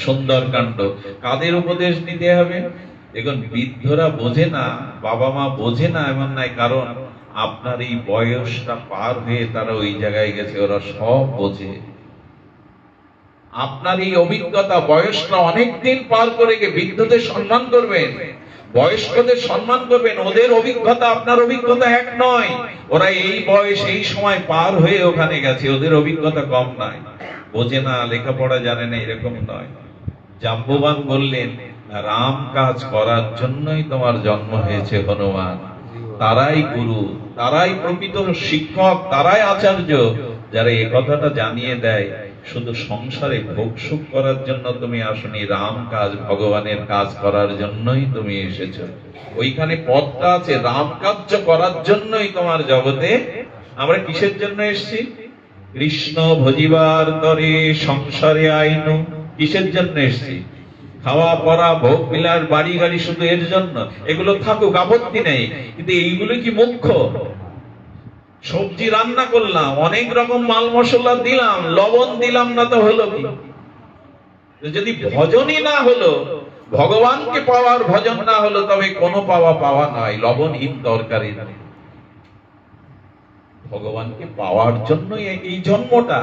সুন্দর কাণ্ড। কাদের উপদেশ নিতে হবে? দেখুন বৃদ্ধরা বোঝে না, বাবা মা বোঝে না এমন নাই, কারণ আপনার এই বয়সটা পার হয়ে তারা ওই জায়গায় গেছে, ওরা সব বোঝে। আপনার এই অভিজ্ঞতা, বয়সটা অনেকদিন পার করে গিয়ে বৃদ্ধদের সম্মান করবেন, বয়স্কদের সম্মান করবেন। ওদের অভিজ্ঞতা আপনার অভিজ্ঞতা এক নয়, ওরা এই বয়স এই সময় পার হয়ে ওখানে গেছে, ওদের অভিজ্ঞতা কম নয়। বোঝে না, লেখাপড়া জানে না, এরকম নয়। জাম্ববান বললেন, রাম কাজ করার জন্যই তোমার জন্ম হয়েছে হনুমান। তারাই গুরু, তারাই প্রকৃত শিক্ষক, তারাই আচার্য, যারা এই কথাটা জানিয়ে দেয় শুধু সংসারে ভোগ সুখ করার জন্য তুমি আসনি, রাম কাজ, ভগবানের কাজ করার জন্যই তুমি এসেছো। ওইখানে পদটা আছে, রাম কার্য করার জন্যই তোমার জগতে। আমরা কিসের জন্য এসেছি? কৃষ্ণ ভজিবার তরে সংসারে আইনু। কিসের জন্য এসেছি? খাওয়া পরা ভোগ বিলাস বাড়ি গাড়ি, শুধু এর জন্য। এগুলো থাকুক, আপত্তি নেই, কিন্তু এইগুলো কি মুখ্য? সবজি রান্না করলাম, অনেক রকম মাল মশলা দিলাম, লবণ দিলাম না তো হলো কি? যদি ভজনই না হলো, ভগবানকে পাওয়ার ভজন না হলো, তবে কোনো পাওয়া পাওয়া নয়, লবণহীন তরকারি নয়। ভগবানকে পাওয়ার জন্য এই জন্মটা,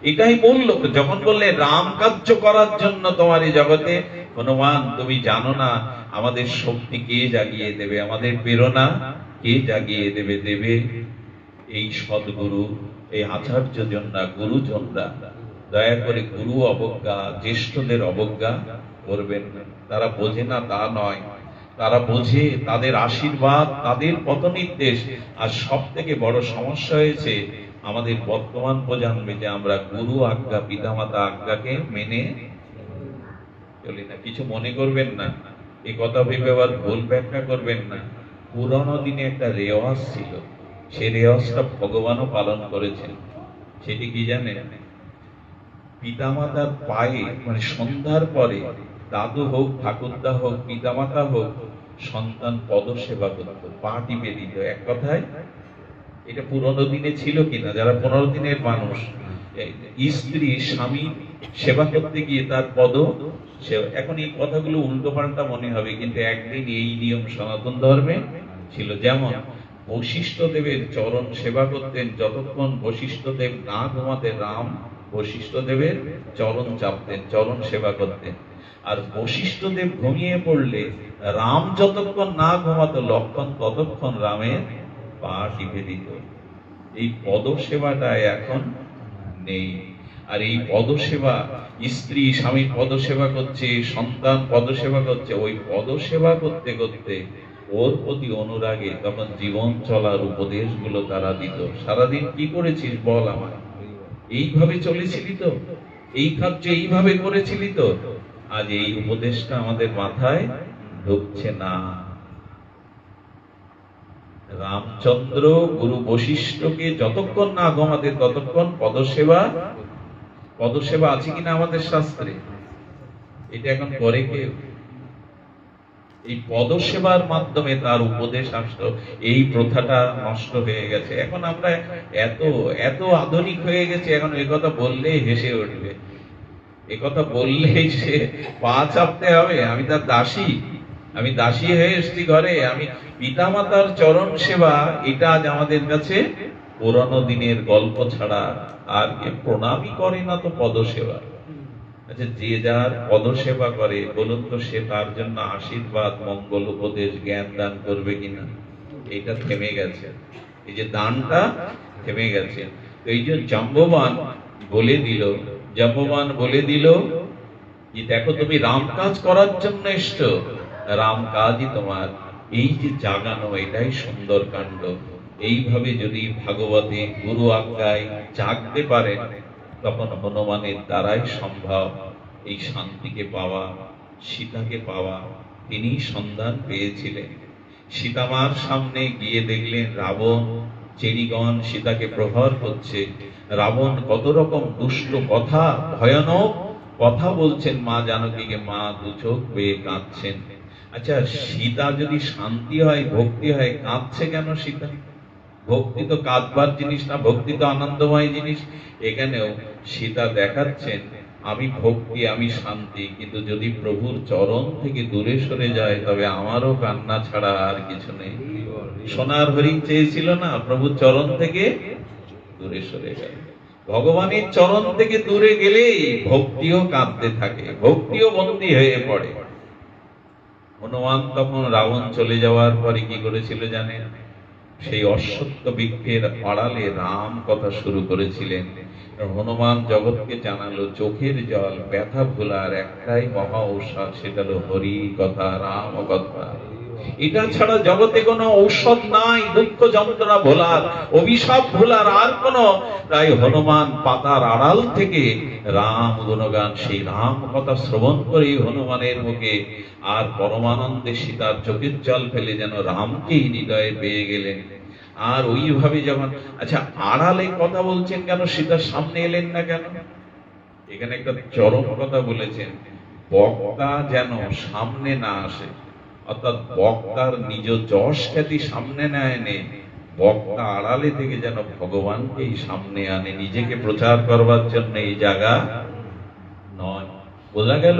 এটাই মূল লক্ষ্য। যখন বললে রাম কার্য করার জন্য তোমার এই জগতে, হনুমান তুমি জানো না আমাদের শক্তি কে জাগিয়ে দেবে, আমাদের প্রেরণা কে জাগিয়ে দেবে? দেবে এই সদ্গুরু, এই আচার্য জনরা, গুরুজনরা। দয়া করে গুরু অবজ্ঞা, জ্যেষ্ঠদের অবজ্ঞা করবেন না। তারা বোঝে না তা নয়, তারা বোঝে, তাদের আশীর্বাদ, তাদের পথনির্দেশ। আর সব থেকে বড় সমস্যা হয়েছে আমাদের বর্তমান প্রজন্মে, যে আমরা গুরু আজ্ঞা, পিতামাতা আজ্ঞাকে মেনে চলি না। কিছু মনে করবেন না, এই কথা ভেবে আবার ভুল ব্যাখ্যা করবেন না। পুরনো দিনে একটা রেওয়াজ ছিল, সে রেওয়াজটা ভগবানও পালন করেছেন। সেটি কি জানেন? পিতামাতার পায়ে, মানে সন্ধ্যার পরে দাদু হোক, ঠাকুরদা হোক, পিতামাতা হোক, সন্তান পদসেবা করত, পা টিপে দিত। এক কথায় এটা পুরনো দিনে ছিল কিনা, যারা 15 দিনের মানুষ, স্ত্রী স্বামী সেবা করতে গিয়ে তার পদ সেবা। এখন এই কথাগুলো উল্টো পাল্টা মনে হবে, কিন্তু একদিন এই নিয়ম সনাতন ধর্মে ছিল। যেমন বশিষ্ঠ দেবের চরণ সেবা করতেন, যতক্ষণ বশিষ্ঠ দেব না ঘুমাতেন, রাম বশিষ্ঠ দেবের চরণ চাপতেন, চরণ সেবা করতেন। আর বশিষ্ঠ দেব ঘুমিয়ে পড়লে রাম যতক্ষণ না ঘুমাতো, লক্ষণ ততক্ষণ রামের পা টিপে দিত। এই পদ সেবাটা এখন নেই। আর এই পদসেবা, স্ত্রী স্বামীর পদসেবা করছে, সন্তান পদসেবা করছে, ওই পদসেবা করতে করতে ওর প্রতি অনুরাগে তখন জীবন চলার উপদেশগুলো তারা দিত। সারাদিন কি করেছিস বল আমায়, এইভাবে চলেছিলি তো, এই কার্য এইভাবে করেছিলি তো। আজ এই উপদেশটা আমাদের মাথায় ঢুকছে না। রামচন্দ্র গুরু বশিষ্ঠকে যতক্ষণ না ঘুমাতে ততক্ষণ পদসেবা। পদসেবা আছে কিনা আমাদের শাস্ত্রে? এটা এখন করে কেউ? এই পদসেবার মাধ্যমে তার উপদেশ আসতো। এই প্রথাটা নষ্ট হয়ে গেছে। এখন আমরা এত এত আধুনিক হয়ে গেছে, এখন এই কথা বললেই হেসে উঠবে, এ কথা বললেই সে পা চাপতে হবে। আমি তার দাসী, আমি দাসী হয়ে এসেছি ঘরে। আমি পিতামাতার চরণ সেবা, এটা আজ আমাদের কাছে পুরনো দিনের গল্প ছাড়া আর কে প্রণামই করে না তো পদসেবা। আচ্ছা, যে যার পদসেবা করে বলুন তো, সে তার জন্য আশীর্বাদ, মঙ্গল, উপদেশ, জ্ঞান দান করবে কিনা? এটা থেমে গেছে, এই যে দানটা থেমে গেছে। এই যে জাম্ববান বলে দিল, জাম্ববান বলে দিল যে দেখো তুমি রাম কাজ করার জন্য এসছো, রাম কাজই তোমার। এই যে জাগানো, এটাই সুন্দর কাণ্ড। এইভাবে যদি ভাগবতে গুরু আজ্ঞায় জাগতে পারে, তখন হনুমানের দ্বারাই সম্ভব এই শান্তিকে পাওয়া, সীতাকে পাওয়া। তিনি সন্ধান পেয়েছিলেন। সীতামার সামনে গিয়ে দেখলেন রাবণ, চেরিগণ সীতাকে প্রহার করছে। রাবণ কত রকম দুষ্ট কথা, ভয়ানক কথা বলছেন মা জানকীকে। মা দু চোখ বেয়ে কাঁদছেন। আচ্ছা, সীতা যদি শান্তি হয়, ভক্তি হয়, কাঁদছে কেন সীতা? ভক্তি তো কাঁদবার জিনিস না, ভক্তি তো আনন্দময় জিনিস। এখানেও সীতা দেখাচ্ছেন আমি ভক্তি, আমি শান্তি, কিন্তু যদি প্রভুর চরণ থেকে দূরে সরে যায় তবে আমারও কান্না ছাড়া আর কিছু নেই। সোনার হরিণ চেয়েছিল না, প্রভুর চরণ থেকে দূরে সরে গেল। ভগবানের চরণ থেকে দূরে গেলেই ভক্তিও কাঁদতে থাকে, ভক্তিও বন্দী হয়ে পড়ে। হনুমান তখন রাবণ চলে যাওয়ার পরে কি করেছিল জানেন? সেই অশ্বত্থ বৃক্ষের আড়ালে রাম কথা শুরু করেছিলেন। হনুমান জগৎকে জানালো চোখের জল ব্যথা ভোলার একটাই মহা ঔষধ, সেটা হলো হরি কথা, রাম কথা। এটা ছাড়া জগতে কোনো ঔষধ নাই দুঃখ যন্ত্রণা ভোলার, অভিশাপ ভোলার আর কোনো। তাই হনুমান পাতার আড়াল থেকে রাম গুণগান, সেই রাম কথা শ্রবণ করে হনুমানের মুখে আর পরমানন্দে সীতার চোখের জল ফেলে যেন রামকেই হৃদয়ে পেয়ে গেলেন। আর ওইভাবে যখন, আচ্ছা আড়ালে কথা বলছেন কেন, সীতার সামনে এলেন না কেন? এখানে একটা চরম কথা বলেছেন, বক্তা যেন সামনে না আসে, অর্থাৎ বক্তার নিজ যশ খ্যাতি সামনে না এনে বক্তা আড়ালে থেকে যেন ভগবানকেই সামনে আনে, নিজেকে প্রচার করবার জন্য এই জায়গা নয়। বোঝা গেল?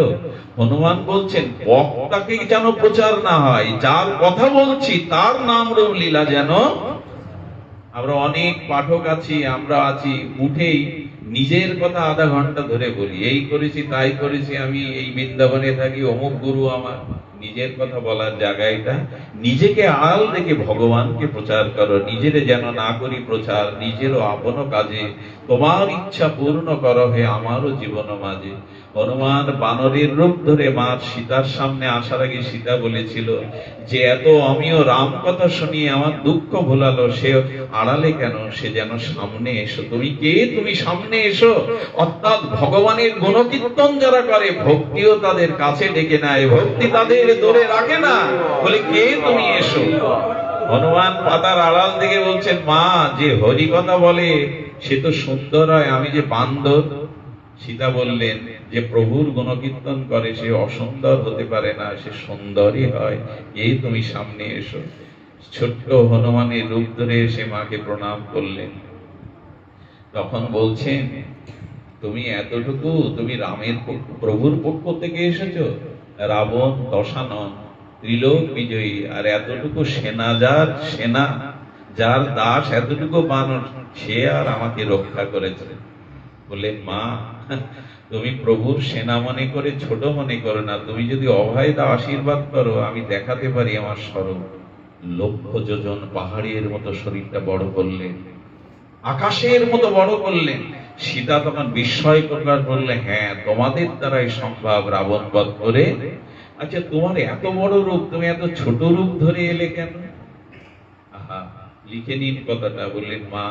হনুমান বলছেন বক্তাকে যেন প্রচার না হয়, যার কথা বলছি তার নাম রূপ লীলা যেন। আমরা অনেক পাঠক আছি, আমরা আছি উঠেই নিজের কথা আধা ঘন্টা ধরে বলি, এই করেছি তাই করেছি, আমি এই বৃন্দাবনে থাকি, অমুক গুরু আমার। নিজের কথা বলার জায়গাটা, নিজেকে আড়াল রেখে ভগবানকে প্রচার করো। নিজেরে যেন না করি প্রচার, নিজেরও আপন কাজে তোমার ইচ্ছা পূর্ণ করো হে আমারও জীবন মাঝে। হনুমান বানরের রূপ ধরে মা সীতার সামনে আসার আগে সীতা বলেছিল যে এত আমিও রাম কথা শুনিয়ে আমার দুঃখ ভোলালো, সে আড়ালে কেন, সে যেন সামনে এসো। তুমি কে? তুমি সামনে এসো। অর্থাৎ ভগবানের গুণকীর্তন যারা করে ভক্তিও তাদের কাছে ডেকে নেয়, ভক্তি তাদের দূরে রাখে না। বলে কে তুমি? এসো। হনুমান পাতার আড়াল থেকে বলছেন মা যে হরি কথা বলে সে তো সুন্দর হয়, আমি যে বান্দর। সীতা বললেন যে প্রভুর গুণকীর্তন করে সে অসুন্দর হতে পারে না, সে সুন্দরই হয়, এই তুমি সামনে এসো। ছোট্ট হনুমানের রূপ ধরে এসে মাকে প্রণাম করলেন। তখন বলছেন তুমি এতটুকু, তুমি রামের প্রভুর পক্ষ থেকে এসেছো, রাবণ দশানন ত্রিলোক বিজয়ী, আর এতটুকু সেনা, যার সেনা, যার দাস এতটুকু বানর, সে আর আমাকে রক্ষা করেছে। বললেন মা তুমি প্রভুর সেনা মনে করে ছোট মনে করো না, তুমি যদি অভয় দাও আশীর্বাদ করো, আমি দেখাতে পারি আমার স্বরূপ। লক্ষ যোজন পাহাড়ের মতো শরীরটা বড় করলেন, আকাশের মতো বড় করলেন। সীতা তখন বিস্ময় প্রকাশ করলে হ্যাঁ তোমাদের দ্বারাই সম্ভব রাবণ বধ করে। আচ্ছা তোমার এত বড় রূপ, তুমি এত ছোট রূপ ধরে এলে কেন? আহা, লিখে নিন কথাটা। বললেন মা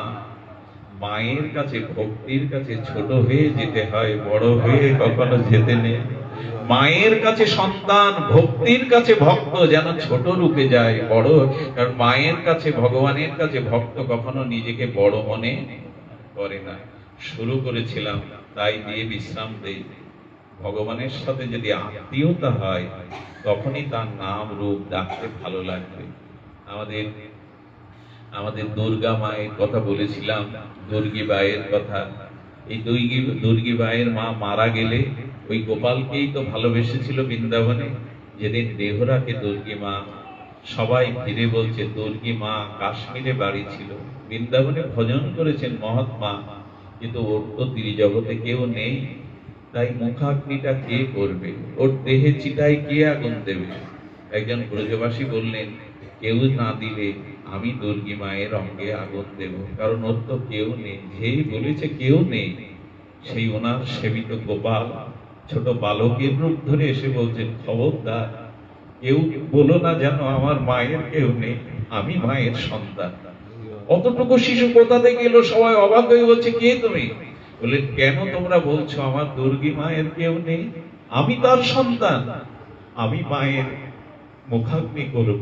মায়ের কাছে, ভক্তির কাছে ছোট হয়ে যেতে হয়, বড় হয়ে কখনো যেতে নেই। মায়ের কাছে সন্তান, ভক্তির কাছে ভক্ত যেন ছোট রূপে যায়, বড়। কারণ মায়ের কাছে, ভগবানের কাছে ভক্ত কখনো নিজেকে বড় মনে করে না। শুরু করেছিলাম তাই দিয়ে বিশ্রাম দেই। ভগবানের সাথে যদি আত্মীয়তা হয় তখনই তার নাম রূপ ডাকতে ভালো লাগবে। আমাদের দুর্গা মায়ের কথা বলেছিলাম, দুর্গী বায়ের কথা। এই দুর্গী বায়ের মা মারা গেলে ওই গোপালকেই তো ভালোবেসেছিল বৃন্দাবনে। যেদিন দেহরাকে দুর্গী মা, সবাই ফিরে বলছে দুর্গী মা কাশ্মীরে বাড়ি ছিল, বৃন্দাবনে ভজন করেছেন মহাত্মা, কিন্তু ওর তো ত্রিজগতে কেউ নেই, তাই মুখাগ্নিটা কে করবে, ওর দেহে চিতায় কে আগুন দেবে? একজন ব্রজবাসী বললেন কেউ না দিলে আমি দুর্গী মায়ের অঙ্গে আগুন দেব, কারণ ওর তো কেউ নেই। যেই বলেছে কেউ নেই, সেই ওনার সেবিত গোপাল ছোট বালকের রূপ ধরে এসে বলছেন খবরদার কেউ বলো না যেন আমার মায়ের কেউ নেই, আমি মায়ের সন্তান। অতটুকু শিশু কোথা থেকে এলো? সবাই অবাক হয়ে বলছে কে তুমি? বলে কেন তোমরা বলছো আমার দুর্গী মায়ের কেউ নেই? আমি তার সন্তান, আমি মায়ের মুখাগ্নি করব।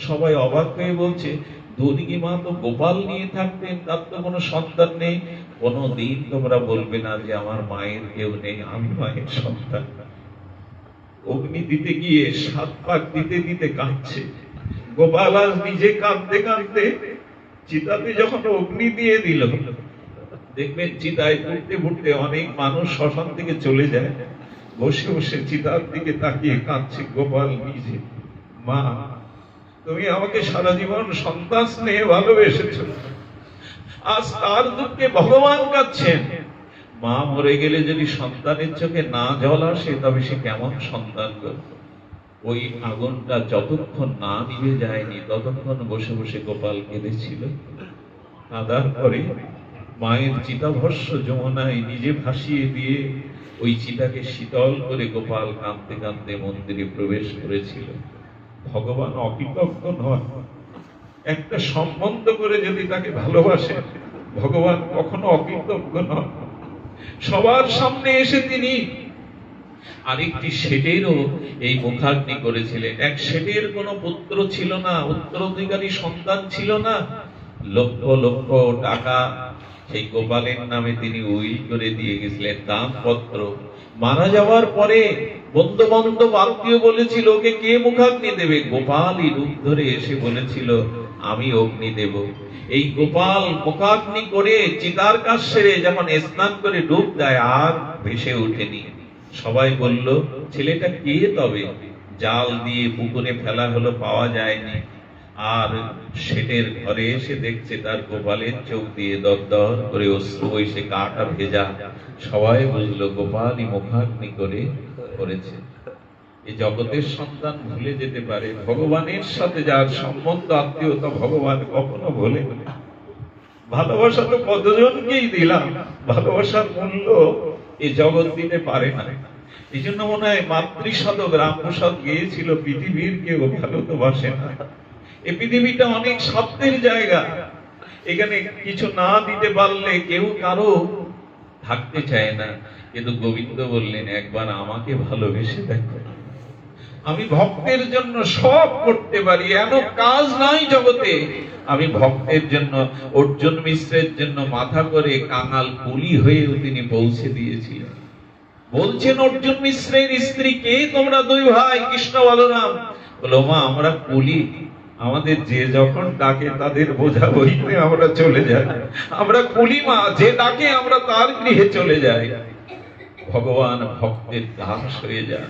সবাই অবাক হয়ে বলছে দুর্গী মা তো গোপাল নিয়ে থাকতেন, তার তো কোনো সন্তান নেই। কোনদিন তোমরা বলবে না যে আমার মায়ের কেউ নেই, আমি মায়ের সন্তান। অগ্নি দিতে গিয়ে 7 পাক দিতে দিতে কাঁদছে গোপাল, আজ নিজে কাঁদতে কাঁদতে চিতাতে যখন অগ্নি দিয়ে দিল, দেখবেন চিতায় পুড়তে পুড়তে অনেক মানুষ শ্মশান থেকে চলে যায়, বসে বসে চিতার দিকে তাকিয়ে কাঁদছে গোপাল নিজে। মা, তুমি আমাকে সারা জীবন সন্তান স্নেহে ভালোবেসেছ, আজ তার দুঃখে ভগবান কাঁদছেন। মা মরে গেলে যদি সন্তানের চোখে না জল আসে, তবে সে কেমন সন্তান গো? ওই আগুনটা যতক্ষণ না নিভে যায়নি ততক্ষণ বসে বসে গোপাল কেঁদেছিল। কাঁদার পরে মায়ের চিতাভস্য যমুনায় নিজে ভাসিয়ে দিয়ে ওই চিতাকে শীতল করে গোপাল কাঁদতে কাঁদতে মন্দিরে প্রবেশ করেছিল। ভগবান অকৃতজ্ঞ নয়। একটা সম্বন্ধ করে যদি তাকে ভালোবাসে, ভগবান কখনো অকৃতজ্ঞ নয়। সবার সামনে এসে তিনি আরেকটি শেঠেরও এই মুখাগ্নি করেছিলেন। এক শেঠের কোনো পুত্র ছিল না, উত্তরাধিকারী সন্তান ছিল না। লক্ষ লক্ষ টাকা সেই গোপালের নামে তিনি উইল করে দিয়ে গেছিলেন, দানপত্র। মারা যাওয়ার পরে বন্ধু বান্ধব আত্মীয় বলেছিল, ওকে কে মুখাগ্নি দেবে? গোপালই রূপ ধরে এসে বলেছিল, আমি অগ্নি দেব। এই গোপাল মুখাগ্নি করে চিতার কাজ সেরে যখন স্নান করে ডুব দেয়, আর ভেসে ওঠেনি। সবাই বলল, ছেলেটা কে? তবে জাল দিয়ে পুকুরে ফেলা হলো, পাওয়া যায়নি। আর শেঠের ঘরে এসে দেখছে তার গোপালের চোখ দিয়ে দরদর করে অশ্রু বইছে, কাটা ভেজা। সবাই বুঝলো গোপালই মুখাগ্নি করে করেছে। এই জগতের সন্তান ভুলে যেতে পারে, ভগবানের সাথে যার সম্বন্ধ আত্মীয়তা ভগবান কখনো ভোলে না। ভালোবাসা তো কতজনকেই দিলাম, ভালোবাসার মূল্য এই জগৎ দিতে পারে না। এই জন্য মনে হয় মাতৃশতক রামপ্রসাদ গিয়েছিল, পৃথিবীর কেউ ভালো তো বাসে না। এই পৃথিবীটা অনেক স্বার্থের জায়গা, এখানে কিছু না দিতে পারলে কেউ কারো থাকতে চায় না। কিন্তু গোবিন্দ বললেন, একবার আমাকে ভালোবেসে দেখো, আমি ভক্তের জন্য সব করতে পারি, এমন কাজ নাই জগতে। আমি ভক্তের জন্য, অর্জুন মিশ্রের জন্য মাথা করে কাঙাল কুলি হয়েও তিনি পৌঁছে দিয়েছিলেন। বলছেন অর্জুন মিশ্রের স্ত্রী, কে তোমরা দুই ভাই কৃষ্ণ বলরাম? বলো, মা আমরা কুলি, আমাদের যে যখন ডাকে তাদের বোঝা বইতে আমরা চলে যাই। আমরা কুলি মা, যে ডাকে আমরা তার গৃহে চলে যাই। ভগবান ভক্তের দাস হয়ে যায়।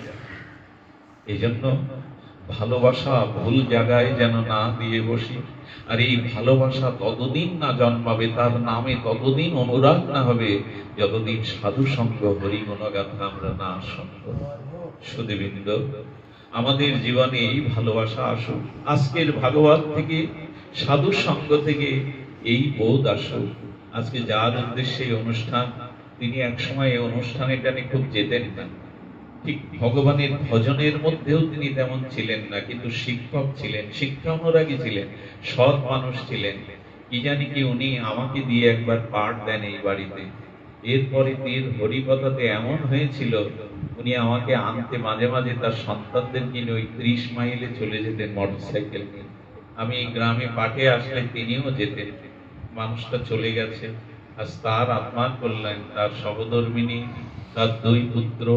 এই জন্য ভালোবাসা ভুল জায়গায় যেন না দিয়ে বসি। আর এই ভালোবাসা ততদিন না জন্মাবে, তার নামে ততদিন অনুরাগ না হবে, যতদিন সাধু সঙ্গ হরি গুণগাথা আমরা না শুনব। সুধীবৃন্দ, আমাদের জীবনে এই ভালোবাসা আসুক। আজকের ভাগবত থেকে, সাধু সঙ্গ থেকে এই বোধ আসুক। আজকে যার উদ্দেশ্যে এই অনুষ্ঠান, তিনি একসময় এই অনুষ্ঠানে টানে খুব যেতেন না। ঠিক ভগবানের ভজনের মধ্যেও তিনি তেমন ছিলেন না, কিন্তু শিক্ষক ছিলেন, শিক্ষা অনুরাগী ছিলেন, সৎ মানুষ ছিলেন। কি জানি কি উনি আমাকে দিয়ে একবার পাঠ দেন এই বাড়িতে। এরপরে তিনি হরিকথাতে এমন হয়েছিল, উনি আমাকে আনতে মাঝে মাঝে তার সন্তানদের নিয়ে ওই 30 মাইলে চলে যেতেন মোটরসাইকেল নিয়ে। আমি এই গ্রামে পাঠে আসলে তিনিও যেতেন। মানুষটা চলে গেছে, আজ তার আত্মার কল্যাণ, তার সহধর্মিনী, তার 2 পুত্র,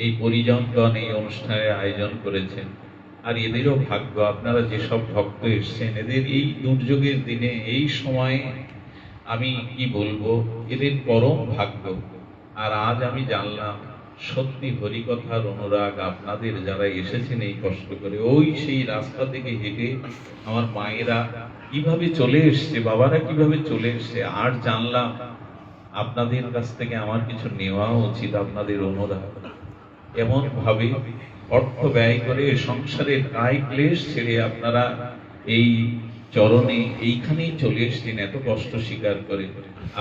এই পরিজনগণ এই অনুষ্ঠানের আয়োজন করেছেন। আর এদেরও ভাগ্য, আপনারা যেসব ভক্ত এসছেন, এদের এই দুর্যোগের দিনে, এই সময়ে আমি কি বলবো, এদের পরম ভাগ্য। আর আজ আমি জানলাম সত্যি হরিকথার অনুরাগ আপনাদের যারা এসেছেন এই কষ্ট করে, ওই সেই রাস্তা থেকে হেঁটে আমার মায়েরা কিভাবে চলে এসছে, বাবারা কিভাবে চলে এসছে। আর জানলাম আপনাদের কাছ থেকে আমার কিছু নেওয়া উচিত, আপনাদের অনুরাগ। এমন ভাবে অর্থ ব্যয় করে সংসারের কায় ক্লেশ ছেড়ে আপনারা এই চরণে এইখানেই চলে এসছেন, এত কষ্ট স্বীকার করে।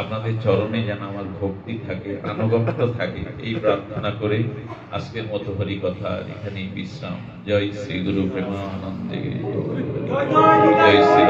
আপনাদের চরণে যেন আমার ভক্তি থাকে, আনুগত্য থাকে, এই প্রার্থনা করে আজকের মতো হরিকথা এখানেই বিশ্রাম। জয় শ্রী গুরু প্রেমানন্দে, জয় শ্রী